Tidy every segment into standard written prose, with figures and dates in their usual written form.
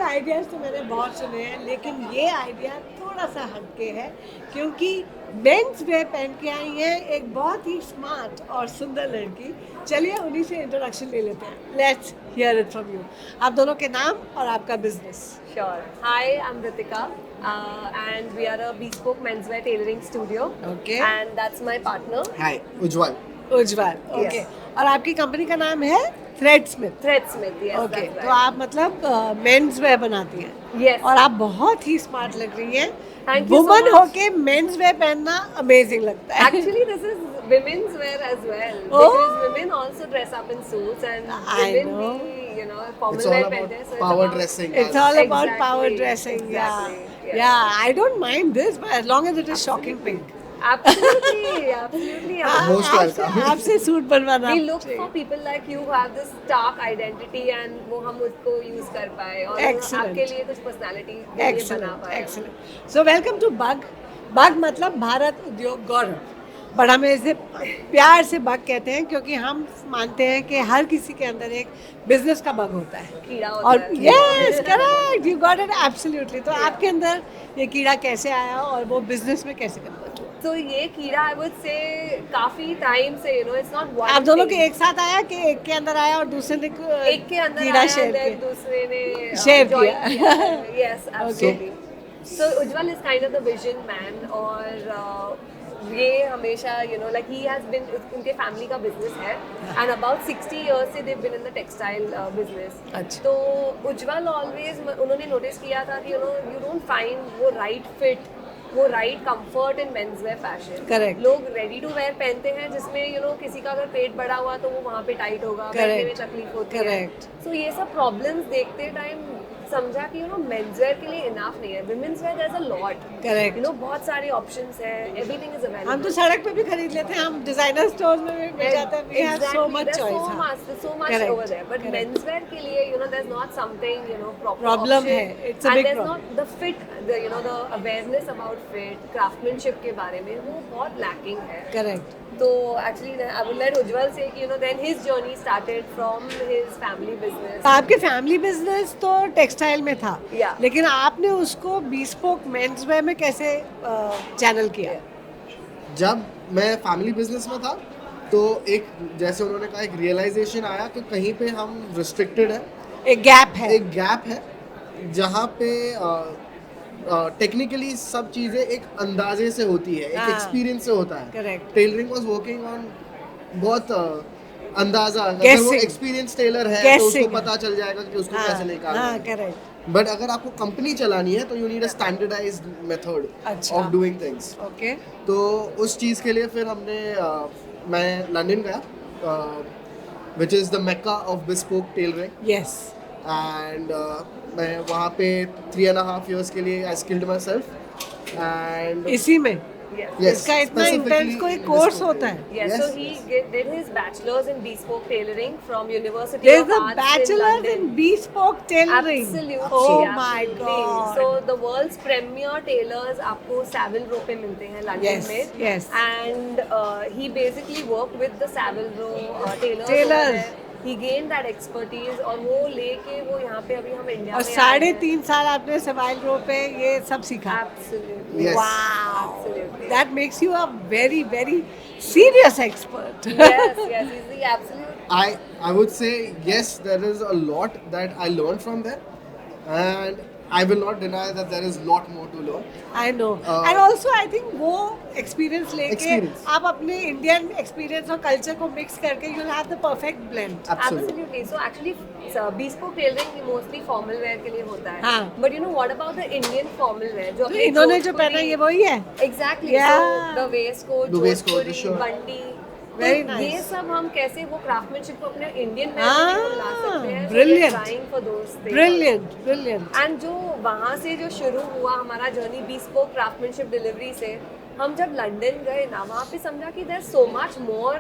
Ideas तो मैंने बहुत सुने हैं, लेकिन ये आइडिया थोड़ा सा हटके है क्योंकि मेंस वेयर पहन के आई है एक बहुत ही स्मार्ट और सुंदर लड़की। चलिए उन्हीं से इंट्रोडक्शन ले लेते हैं। Let's hear it from you. आप दोनों के नाम और आपका business. Sure. Hi, I'm Ritika, and we are a bespoke menswear tailoring studio. Okay. And that's my partner, hi Ujjwal. Ujjwal. Okay. और आपकी कंपनी का नाम है थ्रेडस्मिथ। Threadsmith. Yes, ओके, that's तो right. आप मतलब मेंस वेयर बनाती हैं। Yes. और आप बहुत ही स्मार्ट लग रही हैं। Thank you so woman much. होके मेंस वेयर पहनना अमेजिंग लगता है। Actually, this is women's wear as well. Oh. Because women also dress up in suits, and I women know. formal It's all wear about pehte hain, so power it's dressing. It's all about Exactly, power dressing. exactly, Yeah. yes. Yeah, I don't mind this, but as long as it is shocking pink. Absolutely, absolutely. Most welcome. आपसे suit बनवाना We look चाहिए। for people like you who have this stark identity and वो हम उसको use कर पाए और Excellent. आपके लिए कुछ personality के लिए बना Excellent, पाए। excellent. So welcome to bug. Bug मतलब भारत उद्योग गौरव। बट हमें इसे प्यार से बग कहते हैं क्योंकि हम मानते हैं कि हर किसी के अंदर एक बिजनेस का बग होता है। कीड़ा होता और है। Yes correct, you got it absolutely. तो आपके अंदर ये कीड़ा कैसे आया और वो बिजनेस में कैसे कन्वर्ट हुआ? तो ये कीड़ा I would say काफी टाइम से it's not one आप दोनों thing. के एक साथ आया कि एक के अंदर आया और दूसरे ने एक के अंदर कीड़ा आया शेयर then किया? दूसरे ने Share join किया। किया। Yes, absolutely. So Ujjwal is kind of the vision man और ये हमेशा like he has been उनके फैमिली का बिजनेस है and about 60 years से they've been in the textile business. अच्छा। तो उज्जवल ऑलवेज उन्होंने नोटिस किया था कि you don't find वो right fit, वो right comfort in men's wear fashion. Correct. लोग रेडी टू वेयर पहनते हैं जिसमें किसी का अगर पेट बड़ा हुआ तो वो वहाँ पे टाइट होगा, बैठने में तकलीफ होती है। Correct. सो ये सब प्रॉब्लम्स देखते टाइम समझा कि मेंस वेयर के लिए इनफ नहीं है, women's wear there is a lot. Correct. बहुत सारे ऑप्शंस हैं, एवरीथिंग इज अवेलेबल। हम तो सड़क पे भी खरीद लेते हैं, हम डिजाइनर स्टोर्स में भी मिल जाता है। We have so much choice. So much Correct. over there, but Correct. menswear के लिए there's not something proper Problem option. है. It's a and big there's problem. not the fit, the awareness about fit, craftsmanship के बारे में वो बहुत lacking है. Correct. तो actually I would let Ujjwal say कि then his journey started from his family business. आपके फैमिली बिजनेस तो टेक्सटाइल में था। Yeah. लेकिन आपने उसको bespoke मेंस वेयर में कैसे चैनल किया? जब मैं फैमिली बिजनेस में था तो एक जैसे उन्होंने कहा एक रियलाइजेशन आया कि कहीं पे हम रिस्ट्रिक्टेड है, एक गैप है। एक गैप है जहाँ पे टेक्निकली सब चीज़ें एक अंदाजे से होती है, एक हाँ। एक्सपीरियंस से होता है। Correct. Tailoring was working on बहुत अंदाजा, अगर वो Guessing. एक्सपीरियंस टेलर है तो उसको Guessing. पता चल जाएगा कि उसको कैसे निकालना हाँ है। करेक्ट। बट अगर आपको कंपनी चलानी है तो you need a standardised method अच्छा। Of doing things. ओके। तो उस चीज़ के लिए फिर हमने मैं लंदन गया, which is the Mecca of bespoke tailoring, yes. And मैं वहाँ पे 3.5 years के लिए आई स्किल्ड माई सेल्फ एंड इसी में Yes. इसका इतना इंटेंस कोई कोर्स होता है? Yes, Yes, so he yes. did his bachelor's in bespoke tailoring from University There's of a Arts in bachelor's London. in bespoke tailoring. Absolutely. Oh my absolutely. god. So the world's premier tailors आपको Savile Row पे मिलते हैं London Yes, में. yes. And he basically worked with the Savile Row tailors. Tailors. over there. He gained that expertise और वो लेके वो यहाँ पे अभी हम इंडिया और में 3.5 साल आपने सवाइल रो पे ये सब सीखा। Absolutely. Yes. Wow. Absolutely. That makes you a very very serious expert. Yes, yes, he's the absolute. I would say yes, there is a lot that I learned from there, and I will not deny that there is lot more to learn. I know. Uh, And also I think वो experience लेके Experience. आप अपने Indian experience और culture को mix करके you'll have the perfect blend. Absolutely. So actually, bespoke tailoring mostly formal wear के लिए होता है. हाँ. But what about the Indian formal wear? जो तो अपने इन्होंने जो जोधपुरी- पहना ये वही है। Exactly. Yeah. So the waistcoat, The waistcoat, the Jodhpuri, shirt. Bandi. Very तो nice. ये सब हम कैसे वो क्राफ्टमैनशिप को अपने इंडियन वेयर हाँ, में ला सकते हैं? brilliant. Trying for those things. Brilliant, brilliant. And जो वहाँ से जो शुरू हुआ हमारा जर्नी bespoke craftsmanship डिलीवरी से, हम जब लंदन गए ना वहाँ पे समझा कि there's so much more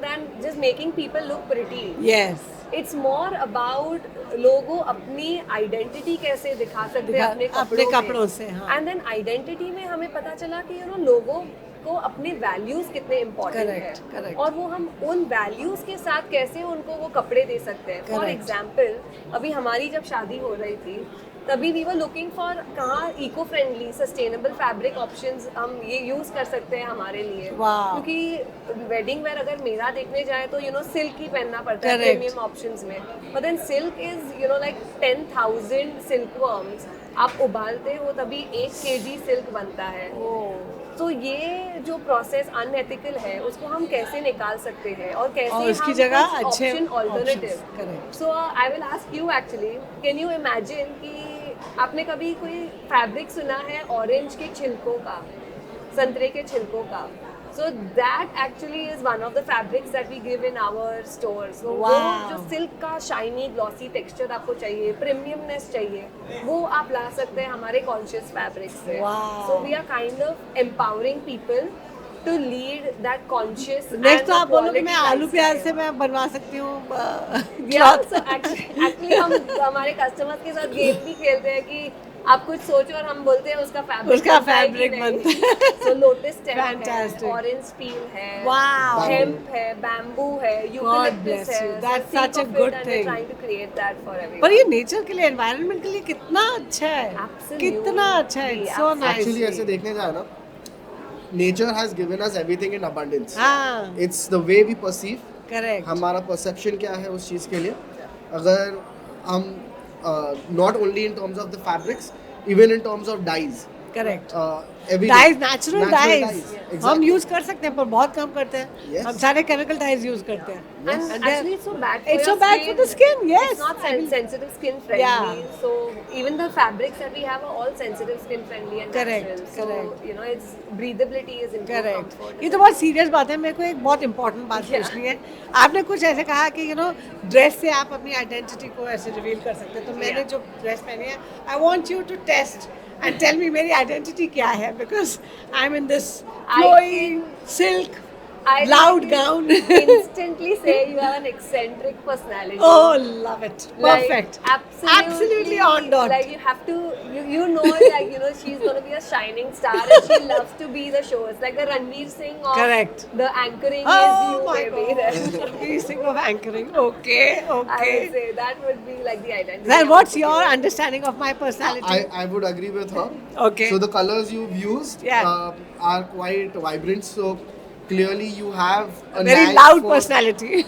than just making people look pretty. Yes. It's more about लोगों अपनी आइडेंटिटी कैसे दिखा सकते हैं अपने कपड़ों से, हाँ। एंड देन आइडेंटिटी में हमें पता चला कि लोगों को अपने वैल्यूज कितने इम्पोर्टेंट Correct, है correct. और वो हम उन वैल्यूज के साथ कैसे उनको वो कपड़े दे सकते हैं. For Correct. एग्जाम्पल अभी हमारी जब शादी हो रही थी तभी वी वर लुकिंग फॉर कहाँ eco friendly sustainable fabric options हम ये यूज कर सकते हैं हमारे लिए, Wow. क्योंकि वेडिंग वेयर अगर मेरा देखने जाए तो सिल्क ही पहनना पड़ता है Correct. प्रीमियम ऑप्शंस में, but then silk is like 10,000 silk worms आप उबालते हो तभी 1 kg सिल्क बनता है। तो ये जो प्रोसेस अनएथिकल है उसको हम कैसे निकाल सकते हैं और कैसे और उसकी हम जगह कुछ अच्छे option alternative. options, correct. So I will ask you actually, can you imagine कि आपने कभी कोई फैब्रिक सुना है ऑरेंज के छिलकों का, संतरे के छिलकों का? So that actually is one of the fabrics that we give in our stores. वो Wow. जो सिल्क का शाइनी ग्लॉसी टेक्सचर आपको चाहिए, प्रीमियमनेस चाहिए, वो आप ला सकते हैं हमारे कॉन्शियस फैब्रिक से। Wow. So we are kind of empowering people to lead that conscious. Next तो आप बोलो कि मैं आलू प्याज से मैं बनवा सकती हूँ एक्चुअली हम हमारे कस्टमर्स के साथ गेम भी खेलते हैं कि आप कुछ सोचो और हम बोलते हैं उसका फैब्रिक बनता है। सो लोटस स्टेम है, Fantastic. ऑरेंज पील है, Wow. हेम्प है, बैम्बू है, यूकेलिप्टस bless है। you. That's such a good thing. Trying to create that for everyone. पर ये नेचर के लिए, एनवायरनमेंट के लिए कितना अच्छा है, Absolutely. कितना अच्छा है, सो एक्चुअली नाइस। ऐसे देखने जाए ना, nature has given us everything in abundance. हाँ, it's the way we perceive, correct, हमारा परसेप्शन क्या है उस चीज़ के लिए। अगर हम not only in terms of the fabrics, even in terms of dyes, correct. everything. Dyes, natural Natural dyes dyes, हम exactly. यूज कर सकते हैं पर बहुत कम करते हैं। Yes. हम सारे केमिकल डाइज यूज करते हैं। And And they're- actually, it's so bad for It's your so bad for the skin, yes. It's not I mean- sensitive skin friendly. Yeah. So even the fabrics that we have are all sensitive skin friendly and Correct, natural. correct. So it's breathability is improved correct, comfort. ये तो बहुत serious बात है। मेरे को एक बहुत important बात Yeah. पूछनी है। आपने कुछ ऐसे कहा कि ड्रेस से आप अपनी आइडेंटिटी को ऐसे रिवील कर सकते हैं, तो मैंने Yeah. जो ड्रेस पहनी है, I want you to test and tell me मेरी आइडेंटिटी क्या है, because I am in this flowing silk I loud can gown. instantly say you have an eccentric personality. Oh, love it, Like, perfect, absolutely on dot. Like you have to, you know, like she's gonna be a shining star and she loves to be the show. It's like the Ranveer Singh of Correct. the anchoring Oh is you, my baby. God, these thing of anchoring. Okay, I would okay. say that would be like the identity. Then of what's the your hero. understanding of my personality? I would agree with her. Okay. So the colors you've used Yeah. are quite vibrant. So clearly you have a Very knack loud for- personality.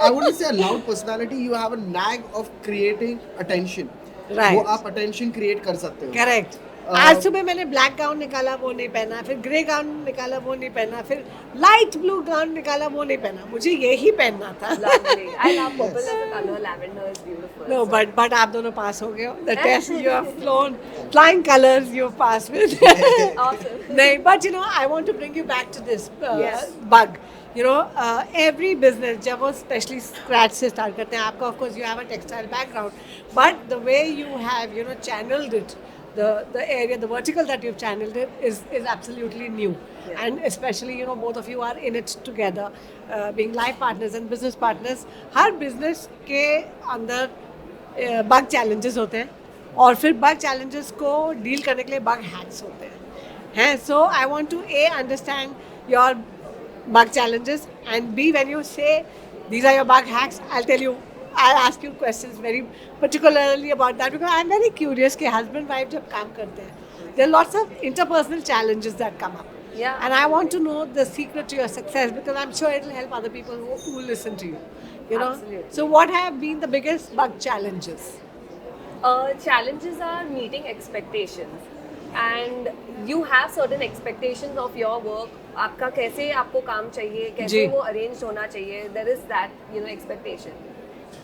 I wouldn't say a loud personality. You have a knack of creating attention. Right. वो आप attention create कर सकते हो. Correct. आज सुबह मैंने black gown निकाला, वो नहीं पहना, फिर ग्रे गाउन निकाला, वो नहीं पहना, फिर लाइट ब्लू गाउन निकाला, वो नहीं पहना, मुझे यही पहनना था। Lovely. I love purple as a color. Lavender is beautiful. No, So- but आप दोनों पास हो गए हो। The test you have flown, flying colors you have passed with. Awesome. नहीं, but I want to bring you back to this Yes. bug. Every business जब वो specially scratch से start करते हैं, आपका of course you have a textile background, but the way you have channeled it, the area, the vertical that you've channeled it is absolutely new. Yeah. And especially both of you are in it together, being life partners and business partners. Her business के अंदर bug challenges होते हैं और फिर bug challenges को deal करने के लिए bug hacks होते हैं। So I want to understand your bug challenges, and B, when you say these are your bug hacks, I'll ask you questions very particularly about that, because I'm very curious कि husband wife जब काम करते हैं, there are lots of interpersonal challenges that come up. Yeah. And I want to know the secret to your success, because I'm sure it will help other people who listen to you. Absolutely. So what have been the biggest bug challenges? Challenges are meeting expectations, and you have certain expectations of your work. आपका कैसे आपको काम चाहिए, कैसे जी. वो arranged होना चाहिए. There is that expectation.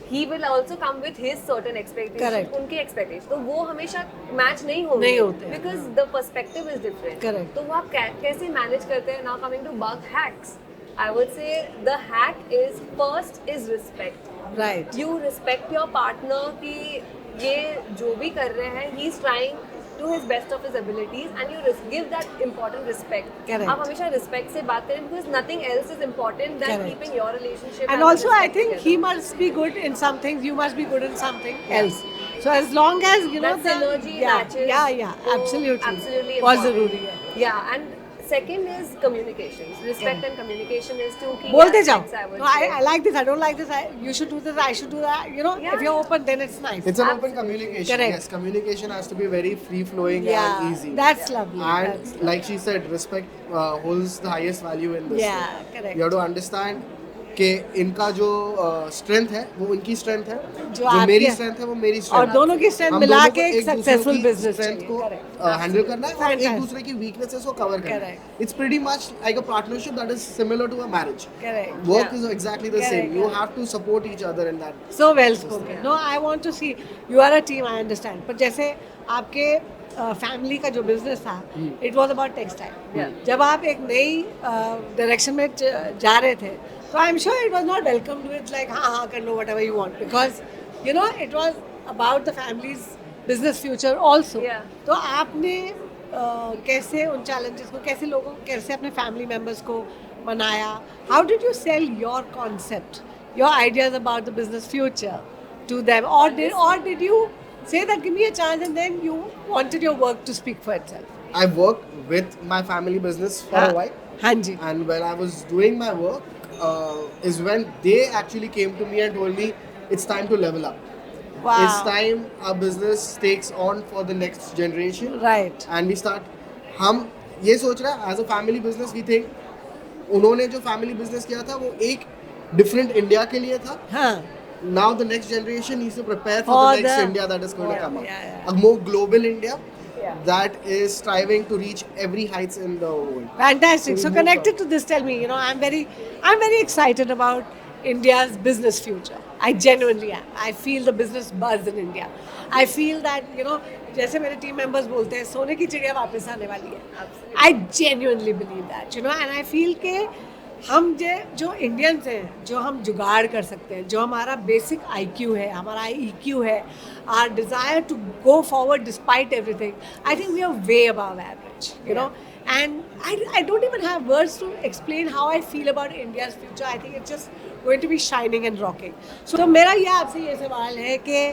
He will also come with his certain expectations. Correct. उनके expectations. तो वो हमेशा match नहीं होंगे. नहीं होते हैं. Because the perspective is different. Correct. तो वो आप कैसे manage करते हैं? Now coming to bug hacks, I would say the hack is first is respect. Right. You respect your partner कि ये जो भी कर रहे हैं, he is trying to his best of his abilities, and you give that important respect. Correct. आप हमेशा respect से बात करें, because nothing else is important than Correct. keeping your relationship. And the also, I respect think together. he must be good in some things, you must be good in something else. So as long as that synergy yeah, matches. yeah, तो absolutely. absolutely बहुत important. ज़रूरी है. Yeah, and second is communication. Respect and communication is two key बोलते aspects, I जाओ. would No, say. I like this. I don't like this. You should do this. I should do that. You know, Yeah. if you're open, then it's nice. It's an open communication. Correct. Yes, communication has to be very free flowing Yeah, and easy. that's lovely. And That's like she said, respect holds the highest value in this. Yeah, thing. correct. You have to understand कि इनका जो strength है वो उनकी strength है, जो जो मेरी आपकी- स्ट्रेंथ है वो मेरी और स्ट्रेंथ दोनों की strength मिला के एक successful business स्ट्रेंथ चाहिए, को correct. हैंडल करना है और एक Fantastic. दूसरे की वीकनेसेस को कवर करना है. Correct. It's pretty much like a partnership that is similar to a marriage. Correct. Work Yeah. is exactly the Correct, same. You correct. have to support each other in that. So well spoken. No, I want to see you are a team. I understand. पर जैसे आपके family का जो business था, it was about textile. Yeah. जब आप एक नई डायरेक्शन में जा रहे थे, तो I am sure it was not welcome to it like हाँ कर लो whatever you want, because you know it was about the families business future also. Yeah. तो आपने कैसे उन चैलेंजेस को, कैसे लोगों को, कैसे अपने फैमिली मेम्बर्स को मनाया? How did you sell your concept, your ideas about the business future to them, or did you say that give me a chance and then you wanted your work to speak for itself? I worked with my family business for a while, हाँ जी. and when I was doing my work, is when they actually came to me and told me it's time to level up. Wow. It's time our business takes on for the next generation. Right. And we start. हम ये सोच रहे हैं as a family business, we think उन्होंने जो family business किया था वो एक different India के लिए था. हाँ. Now the next generation needs to prepare for For the next the- India that is going to come up. yeah. A more global India Yeah. that is striving to reach every heights in the world. Fantastic. So we move connected on. to this, tell me, you know, I'm very excited about India's business future. I genuinely am. I feel the business buzz in India. I feel that, you know, जैसे मेरे team members बोलते हैं सोने की चिड़िया वापस आने वाली है. I genuinely believe that, you know, and I feel के हम जो इंडियंस हैं, जो हम जुगाड़ कर सकते हैं, जो हमारा बेसिक IQ है, हमारा EQ है, our desire to go forward despite everything, I think we are way above average, you know. And I don't even have words to explain how I feel about India's future. I think it's just going to be shining and rocking. So मेरा ये आपसे ये सवाल है कि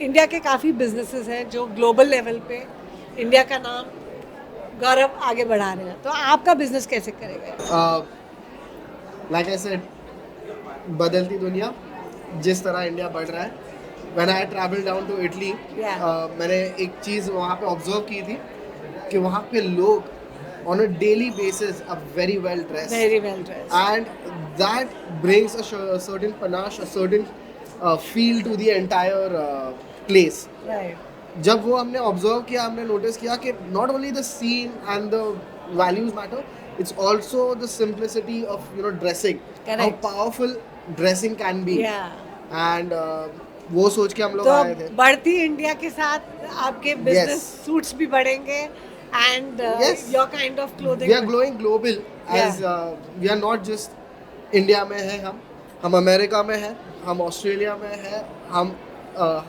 India के काफ़ी businesses हैं जो ग्लोबल लेवल पे इंडिया का नाम गौरव आगे बढ़ा रहे हैं, तो आपका बिजनेस कैसे करेगा? Like I said, बदलती दुनिया जिस तरह इंडिया बढ़ रहा है. When I traveled down to Italy, Yeah. मैंने एक चीज़ वहाँ पे ऑब्जर्व की थी कि वहाँ पे लोग on a daily basis are very well dressed. Very well dressed. And that brings a certain panache, a certain feel to the entire place. Right. जब वो हमने ऑब्जर्व किया, हमने नोटिस किया कि not only the scene and the values matter, it's also the simplicity of you know dressing, how Correct. Powerful dressing can be. Yeah. And वो सोच के हम लोग आए थे. तो बढ़ती इंडिया के साथ आपके बिजनेस सूट्स भी बढ़ेंगे and Yes. Your kind of we clothing. Are glowing global as we are not just India में है, हम अमेरिका में है, हम ऑस्ट्रेलिया में है, हम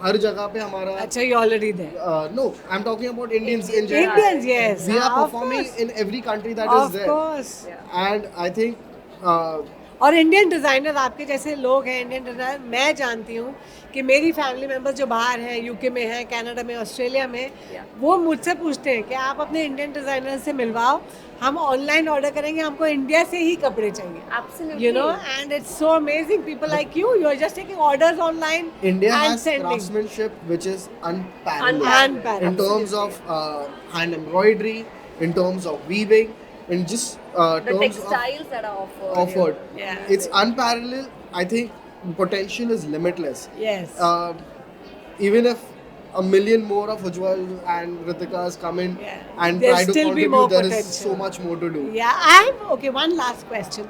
हर जगह पे हमारा. अच्छा, you already there. No, I'm talking about Indians in general. Indians, yes. We are Of performing course. in every country that is Of there. course. And I think और इंडियन डिज़ाइनर आपके जैसे लोग हैं, इंडियन डिज़ाइनर, मैं जानती हूँ कि मेरी फैमिली मेम्बर्स जो बाहर हैं, यूके में हैं, कनाडा में, ऑस्ट्रेलिया में, वो मुझसे पूछते हैं कि आप अपने इंडियन डिज़ाइनर से मिलवाओ, हम ऑनलाइन ऑर्डर करेंगे, हमको इंडिया से ही कपड़े चाहिए. Absolutely. You know, and it's so amazing. People like you are just taking orders online India and has sending. craftsmanship which is unparalleled. Unparalleled. In terms of hand embroidery, in terms of weaving, in just The terms textiles that are of offered. offered. Yeah. It's unparalleled. I think potential is limitless. Yes. Even if a million more of Ujjwal and Ritikas come in Yeah. and There'll try to still be contribute, more there is potential. so much more to do. Yeah, I'm okay. One last question.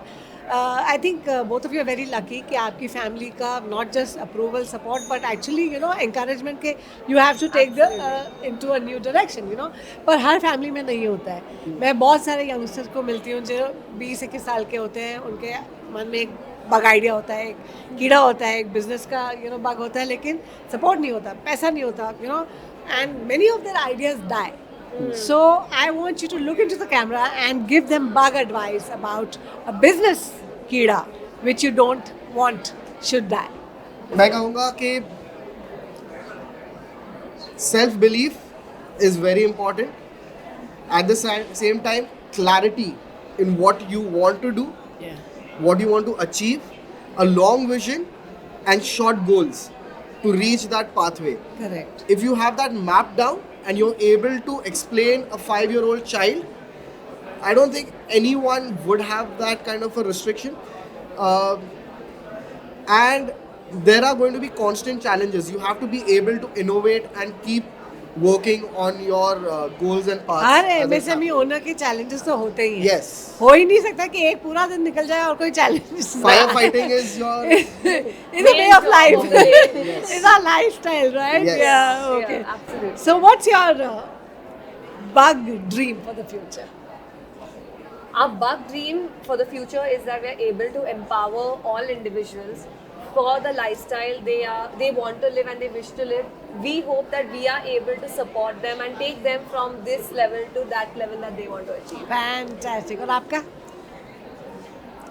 I think both of you are very lucky कि आपकी family का not just approval, support, but actually you know encouragement के you have to take the into a new direction, you know. पर हर family में नहीं होता है. मैं बहुत सारे यंगस्टर्स को मिलती हूँ जो 20-21 साल के होते हैं, उनके मन में एक बग आइडिया होता है, एक कीड़ा होता है, एक बिजनेस का यू नो बग होता है, लेकिन सपोर्ट नहीं होता, पैसा नहीं होता, you know, and many of their ideas die. So I want you to look into the camera and give them bug advice about a business कीड़ा which you don't want should die. मैं कहूँगा कि self belief is very important. At the same time, clarity in what you want to do, Yeah. what you want to achieve, a long vision, and short goals to reach that pathway. Correct. If you have that mapped down and you're able to explain a 5-year-old child, I don't think anyone would have that kind of a restriction. And there are going to be constant challenges. You have to be able to innovate and keep working on your goals and paths. Her as it MSME happens. Owner के challenges तो होते ही हैं. Yes. हो ही नहीं सकता कि एक पूरा दिन निकल जाए और कोई challenges ना आए. Firefighting is your It's a way of life. Yes. It's our lifestyle, right? Yes. Yeah. Okay. Yeah, absolutely. So what's your bug dream for the future? Our bug dream for the future is that we are able to empower all individuals for the lifestyle they want to live and they wish to live. We hope that we are able to support them and take them from this level to that level that they want to achieve. Fantastic. और आपका?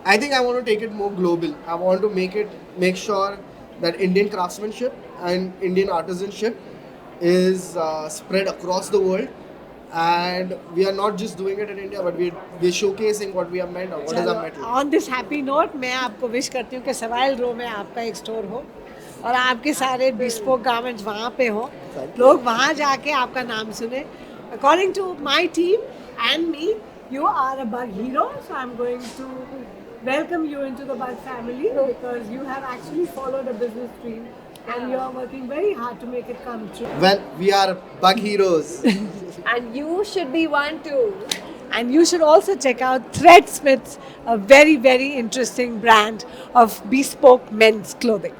I think I want to take it more global. I want to make sure that Indian craftsmanship and Indian artisanship is spread across the world, and we are not just doing it in India, but we're showcasing what we have meant or what is our metal. On this happy note मैं आपको wish करती हूँ कि soil रो में आपका एक store हो और आपके सारे बिस्पोक गारमेंट्स वहाँ पे हो, लोग वहाँ जाके आपका नाम सुने. According to my team and me, you are a bug hero, so I'm going to welcome you into the bug family because you have actually followed a business dream and you are working very hard to make it come true. Well, we are bug heroes. And you should be one too. And you should also check out Threadsmiths, a very, very interesting brand of bespoke men's clothing.